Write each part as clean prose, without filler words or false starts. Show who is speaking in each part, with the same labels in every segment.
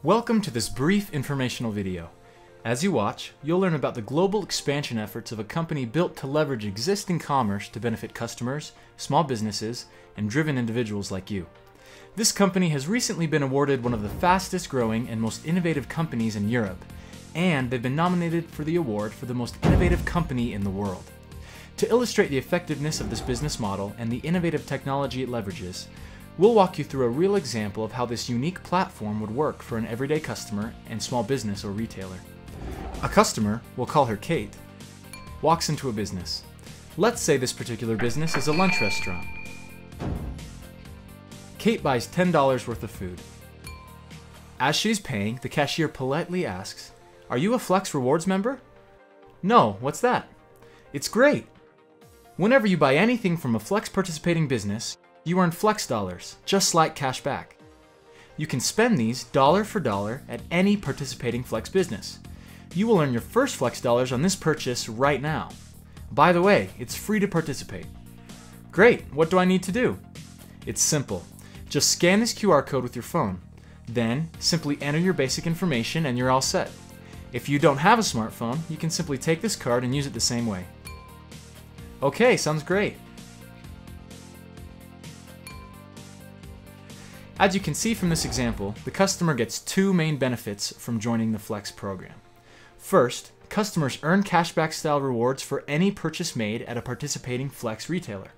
Speaker 1: Welcome to this brief informational video. As you watch, you'll learn about the global expansion efforts of a company built to leverage existing commerce to benefit customers, small businesses, and driven individuals like you. This company has recently been awarded one of the fastest growing and most innovative companies in Europe, and they've been nominated for the award for the most innovative company in the world. To illustrate the effectiveness of this business model and the innovative technology it leverages, we'll walk you through a real example of how this unique platform would work for an everyday customer and small business or retailer. A customer, we'll call her Kate, walks into a business. Let's say this particular business is a lunch restaurant. Kate buys $10 worth of food. As she's paying, the cashier politely asks, "Are you a Flex Rewards member?" "No, what's that?" "It's great. Whenever you buy anything from a Flex participating business, you earn Flex dollars, just like cash back. You can spend these dollar for dollar at any participating Flex business. You will earn your first Flex dollars on this purchase right now. By the way, it's free to participate." "Great, what do I need to do?" "It's simple. Just scan this QR code with your phone. Then, simply enter your basic information and you're all set. If you don't have a smartphone, you can simply take this card and use it the same way." "Okay, sounds great." As you can see from this example, the customer gets two main benefits from joining the Flex program. First, customers earn cashback style rewards for any purchase made at a participating Flex retailer.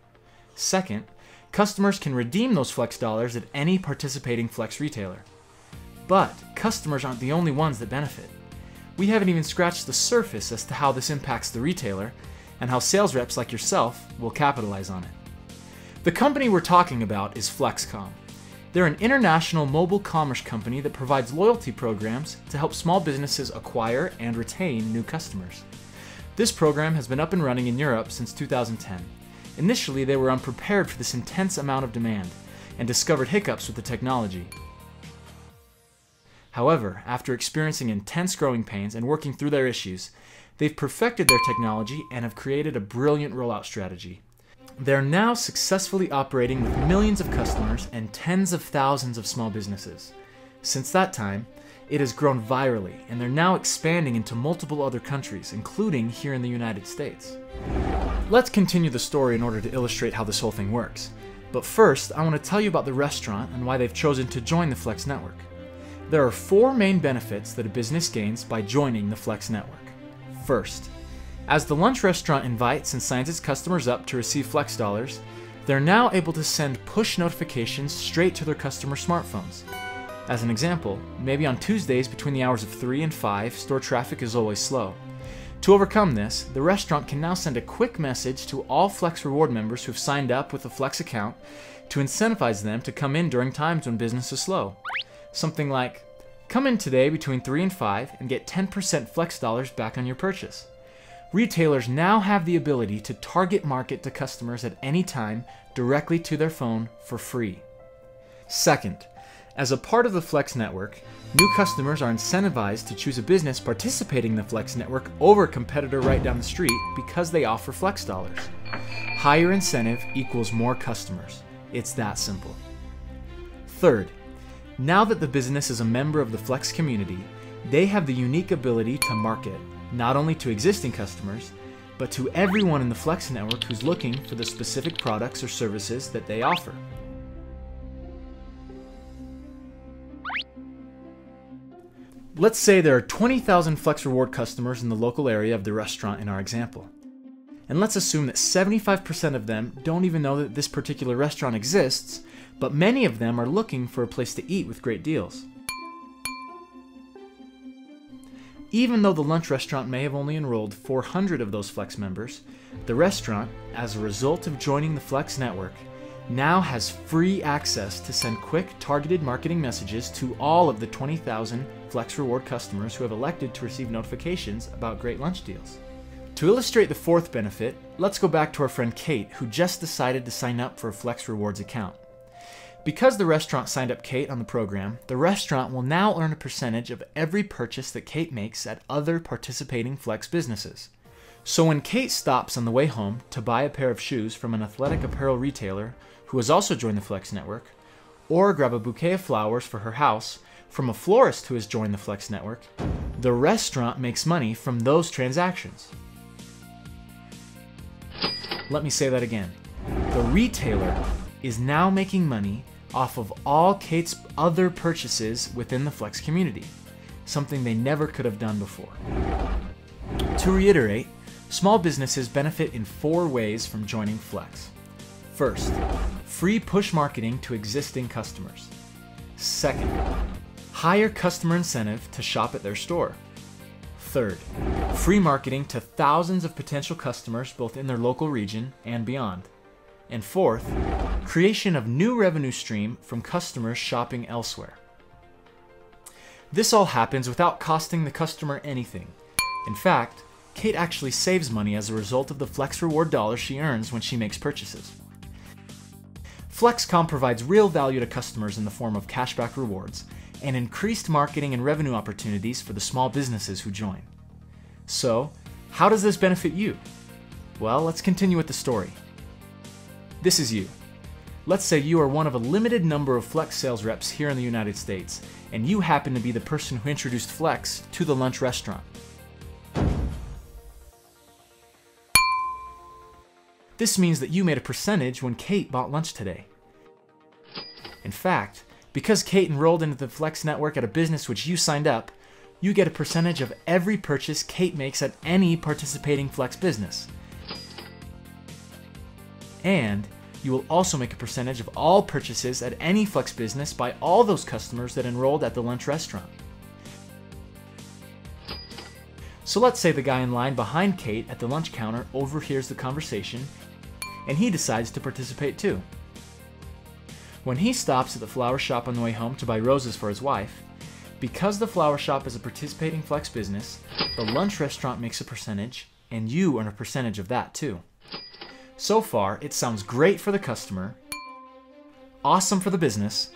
Speaker 1: Second, customers can redeem those Flex dollars at any participating Flex retailer. But customers aren't the only ones that benefit. We haven't even scratched the surface as to how this impacts the retailer and how sales reps like yourself will capitalize on it. The company we're talking about is FlexKom. They're an international mobile commerce company that provides loyalty programs to help small businesses acquire and retain new customers. This program has been up and running in Europe since 2010. Initially, they were unprepared for this intense amount of demand and discovered hiccups with the technology. However, after experiencing intense growing pains and working through their issues, they've perfected their technology and have created a brilliant rollout strategy. They're now successfully operating with millions of customers and tens of thousands of small businesses. Since that time, it has grown virally, and they're now expanding into multiple other countries, including here in the United States. Let's continue the story in order to illustrate how this whole thing works. But first, I want to tell you about the restaurant and why they've chosen to join the Flex network. There are four main benefits that a business gains by joining the Flex network. First, as the lunch restaurant invites and signs its customers up to receive Flex dollars, they're now able to send push notifications straight to their customer smartphones. As an example, maybe on Tuesdays between the hours of 3 and 5, store traffic is always slow. To overcome this, the restaurant can now send a quick message to all Flex Reward members who have signed up with a Flex account to incentivize them to come in during times when business is slow. Something like, "Come in today between 3 and 5 and get 10% Flex dollars back on your purchase." Retailers now have the ability to target market to customers at any time directly to their phone for free. Second, as a part of the Flex network, new customers are incentivized to choose a business participating in the Flex network over a competitor right down the street because they offer Flex dollars. Higher incentive equals more customers. It's that simple. Third, now that the business is a member of the Flex community, they have the unique ability to market not only to existing customers, but to everyone in the Flex network who's looking for the specific products or services that they offer. Let's say there are 20,000 Flex Reward customers in the local area of the restaurant in our example. And let's assume that 75% of them don't even know that this particular restaurant exists, but many of them are looking for a place to eat with great deals. Even though the lunch restaurant may have only enrolled 400 of those Flex members, the restaurant, as a result of joining the Flex network, now has free access to send quick, targeted marketing messages to all of the 20,000 Flex Reward customers who have elected to receive notifications about great lunch deals. To illustrate the fourth benefit, let's go back to our friend Kate, who just decided to sign up for a Flex Rewards account. Because the restaurant signed up Kate on the program, the restaurant will now earn a percentage of every purchase that Kate makes at other participating Flex businesses. So when Kate stops on the way home to buy a pair of shoes from an athletic apparel retailer who has also joined the Flex network, or grab a bouquet of flowers for her house from a florist who has joined the Flex network, the restaurant makes money from those transactions. Let me say that again. The retailer is now making money off of all Kate's other purchases within the Flex community, something they never could have done before. To reiterate, small businesses benefit in 4 ways from joining Flex. First, free push marketing to existing customers. Second, higher customer incentive to shop at their store. Third, free marketing to thousands of potential customers both in their local region and beyond. And fourth, creation of new revenue stream from customers shopping elsewhere. This all happens without costing the customer anything. In fact, Kate actually saves money as a result of the Flex reward dollars she earns when she makes purchases. FlexKom provides real value to customers in the form of cashback rewards and increased marketing and revenue opportunities for the small businesses who join. So, how does this benefit you? Well, let's continue with the story. This is you. Let's say you are one of a limited number of Flex sales reps here in the United States, and you happen to be the person who introduced Flex to the lunch restaurant. This means that you made a percentage when Kate bought lunch today. In fact, because Kate enrolled into the Flex network at a business which you signed up, you get a percentage of every purchase Kate makes at any participating Flex business. And you will also make a percentage of all purchases at any Flex business by all those customers that enrolled at the lunch restaurant. So let's say the guy in line behind Kate at the lunch counter overhears the conversation and he decides to participate too. When he stops at the flower shop on the way home to buy roses for his wife, because the flower shop is a participating Flex business, the lunch restaurant makes a percentage and you earn a percentage of that too. So far, it sounds great for the customer, awesome for the business,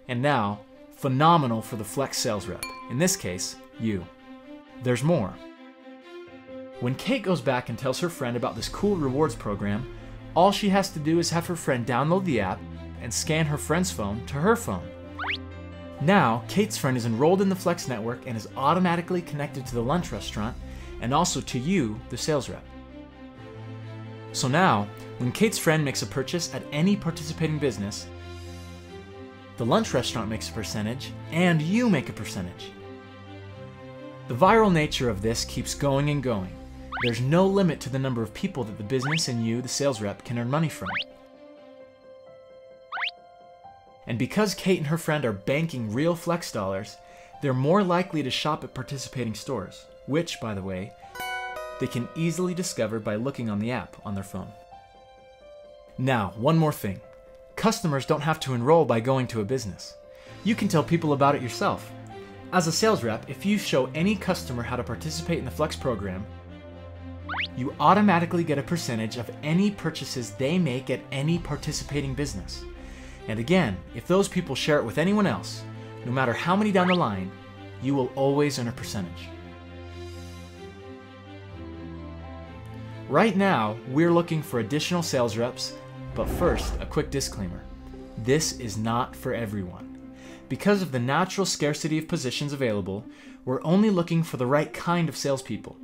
Speaker 1: and now phenomenal for the Flex sales rep, in this case, you. There's more. When Kate goes back and tells her friend about this cool rewards program, all she has to do is have her friend download the app and scan her friend's phone to her phone. Now, Kate's friend is enrolled in the Flex network and is automatically connected to the lunch restaurant and also to you, the sales rep. So now, when Kate's friend makes a purchase at any participating business, the lunch restaurant makes a percentage and you make a percentage. The viral nature of this keeps going and going. There's no limit to the number of people that the business and you, the sales rep, can earn money from. And because Kate and her friend are banking real Flex dollars, they're more likely to shop at participating stores, which, by the way, they can easily discover by looking on the app on their phone. Now, one more thing. Customers don't have to enroll by going to a business. You can tell people about it yourself. As a sales rep, if you show any customer how to participate in the Flex program, you automatically get a percentage of any purchases they make at any participating business. And again, if those people share it with anyone else, no matter how many down the line, you will always earn a percentage. Right now, we're looking for additional sales reps, but first, a quick disclaimer. This is not for everyone. Because of the natural scarcity of positions available, we're only looking for the right kind of salespeople.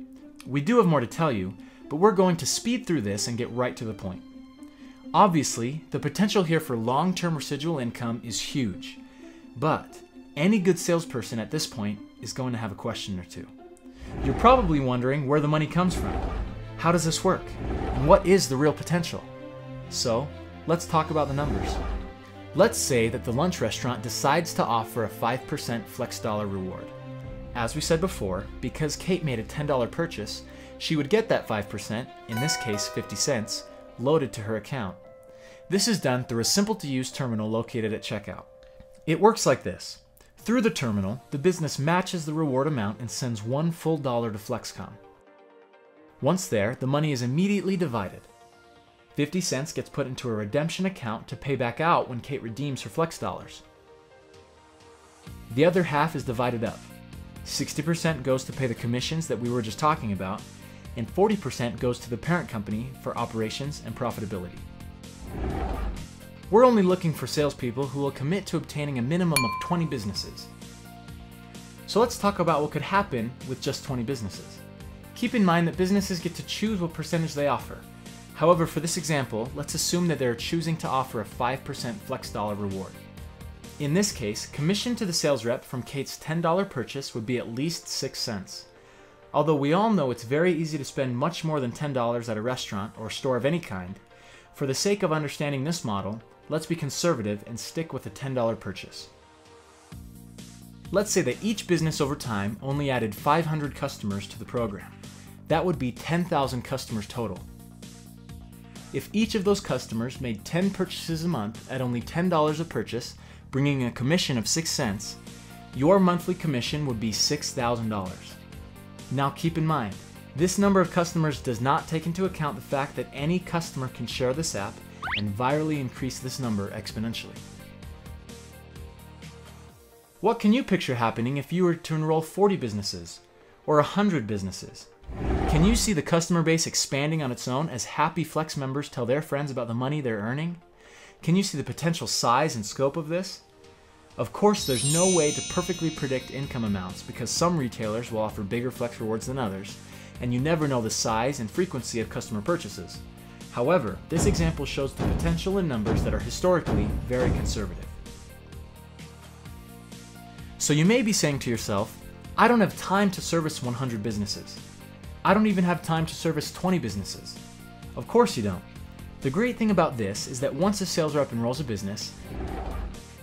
Speaker 1: We do have more to tell you, but we're going to speed through this and get right to the point. Obviously, the potential here for long-term residual income is huge, but any good salesperson at this point is going to have a question or two. You're probably wondering where the money comes from. How does this work? And what is the real potential? So, let's talk about the numbers. Let's say that the lunch restaurant decides to offer a 5% Flex dollar reward. As we said before, because Kate made a $10 purchase, she would get that 5%, in this case 50 cents, loaded to her account. This is done through a simple-to-use terminal located at checkout. It works like this. Through the terminal, the business matches the reward amount and sends $1 full to FlexKom. Once there, the money is immediately divided. 50 cents gets put into a redemption account to pay back out when Kate redeems her Flex dollars. The other half is divided up. 60% goes to pay the commissions that we were just talking about, and 40% goes to the parent company for operations and profitability. We're only looking for salespeople who will commit to obtaining a minimum of 20 businesses. So let's talk about what could happen with just 20 businesses. Keep in mind that businesses get to choose what percentage they offer. However, for this example, let's assume that they're choosing to offer a 5% flex dollar reward. In this case, commission to the sales rep from Kate's $10 purchase would be at least 6 cents. Although we all know it's very easy to spend much more than $10 at a restaurant or store of any kind, for the sake of understanding this model, let's be conservative and stick with a $10 purchase. Let's say that each business over time only added 500 customers to the program. That would be 10,000 customers total. If each of those customers made 10 purchases a month at only $10 a purchase, bringing a commission of 6 cents, your monthly commission would be $6,000. Now keep in mind, this number of customers does not take into account the fact that any customer can share this app and virally increase this number exponentially. What can you picture happening if you were to enroll 40 businesses or 100 businesses? Can you see the customer base expanding on its own as happy Flex members tell their friends about the money they're earning? Can you see the potential size and scope of this? Of course, there's no way to perfectly predict income amounts because some retailers will offer bigger Flex rewards than others, and you never know the size and frequency of customer purchases. However, this example shows the potential in numbers that are historically very conservative. So you may be saying to yourself, I don't have time to service 100 businesses. I don't even have time to service 20 businesses. Of course you don't. The great thing about this is that once a sales rep enrolls a business,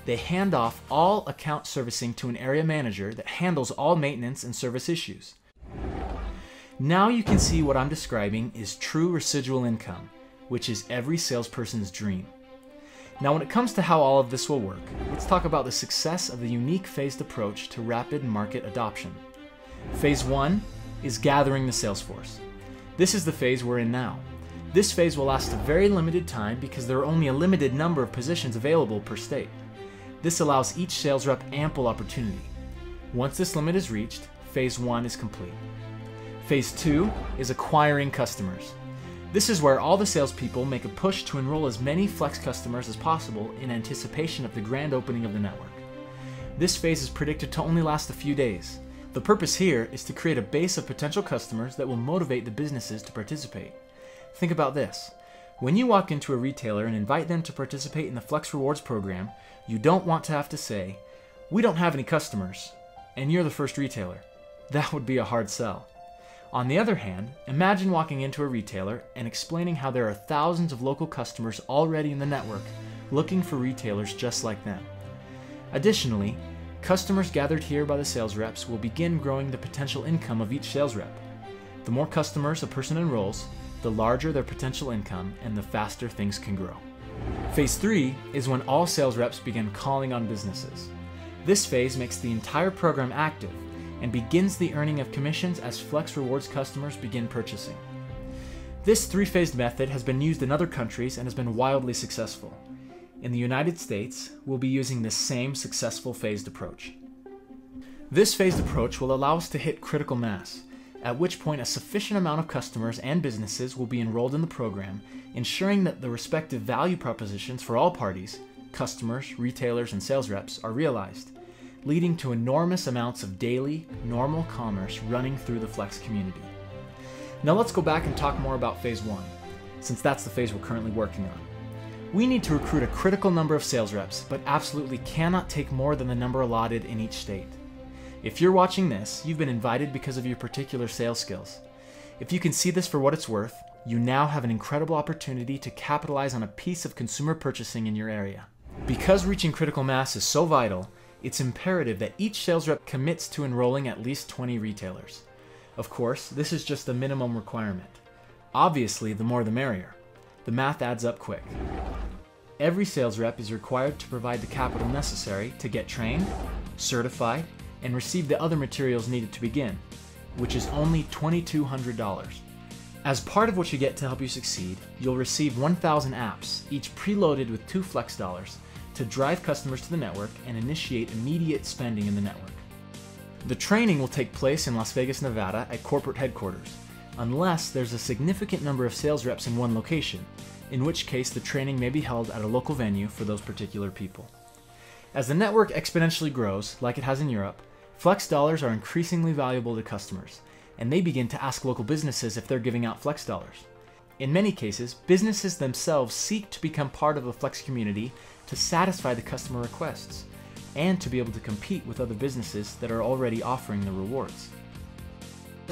Speaker 1: they hand off all account servicing to an area manager that handles all maintenance and service issues. Now you can see what I'm describing is true residual income, which is every salesperson's dream. Now when it comes to how all of this will work, let's talk about the success of the unique phased approach to rapid market adoption. Phase 1 is gathering the sales force. This is the phase we're in now. This phase will last a very limited time because there are only a limited number of positions available per state. This allows each sales rep ample opportunity. Once this limit is reached, phase 1 is complete. Phase 2 is acquiring customers. This is where all the salespeople make a push to enroll as many Flex customers as possible in anticipation of the grand opening of the network. This phase is predicted to only last a few days. The purpose here is to create a base of potential customers that will motivate the businesses to participate. Think about this. When you walk into a retailer and invite them to participate in the Flex Rewards program, you don't want to have to say, "We don't have any customers," and you're the first retailer. That would be a hard sell. On the other hand, imagine walking into a retailer and explaining how there are thousands of local customers already in the network looking for retailers just like them. Additionally, customers gathered here by the sales reps will begin growing the potential income of each sales rep. The more customers a person enrolls, the larger their potential income and the faster things can grow. Phase 3 is when all sales reps begin calling on businesses. This phase makes the entire program active and begins the earning of commissions as Flex Rewards customers begin purchasing. This 3-phased method has been used in other countries and has been wildly successful. In the United States, we'll be using this same successful phased approach. This phased approach will allow us to hit critical mass, at which point a sufficient amount of customers and businesses will be enrolled in the program, ensuring that the respective value propositions for all parties, customers, retailers, and sales reps, are realized, leading to enormous amounts of daily, normal commerce running through the Flex community. Now let's go back and talk more about phase 1, since that's the phase we're currently working on. We need to recruit a critical number of sales reps, but absolutely cannot take more than the number allotted in each state. If you're watching this, you've been invited because of your particular sales skills. If you can see this for what it's worth, you now have an incredible opportunity to capitalize on a piece of consumer purchasing in your area. Because reaching critical mass is so vital, it's imperative that each sales rep commits to enrolling at least 20 retailers. Of course, this is just the minimum requirement. Obviously, the more the merrier. The math adds up quick. Every sales rep is required to provide the capital necessary to get trained, certified, and receive the other materials needed to begin, which is only $2,200. As part of what you get to help you succeed, you'll receive 1,000 apps, each preloaded with 2 Flex dollars, to drive customers to the network and initiate immediate spending in the network. The training will take place in Las Vegas, Nevada at corporate headquarters, unless there's a significant number of sales reps in one location, in which case the training may be held at a local venue for those particular people. As the network exponentially grows, like it has in Europe, Flex dollars are increasingly valuable to customers, and they begin to ask local businesses if they're giving out Flex dollars. In many cases, businesses themselves seek to become part of a Flex community to satisfy the customer requests, and to be able to compete with other businesses that are already offering the rewards.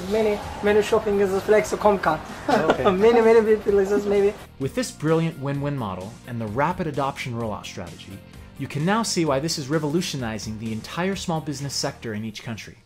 Speaker 2: Many shopping is a FlexKom card.
Speaker 1: Okay.
Speaker 2: many places maybe.
Speaker 1: With this brilliant win-win model and the rapid adoption rollout strategy, you can now see why this is revolutionizing the entire small business sector in each country.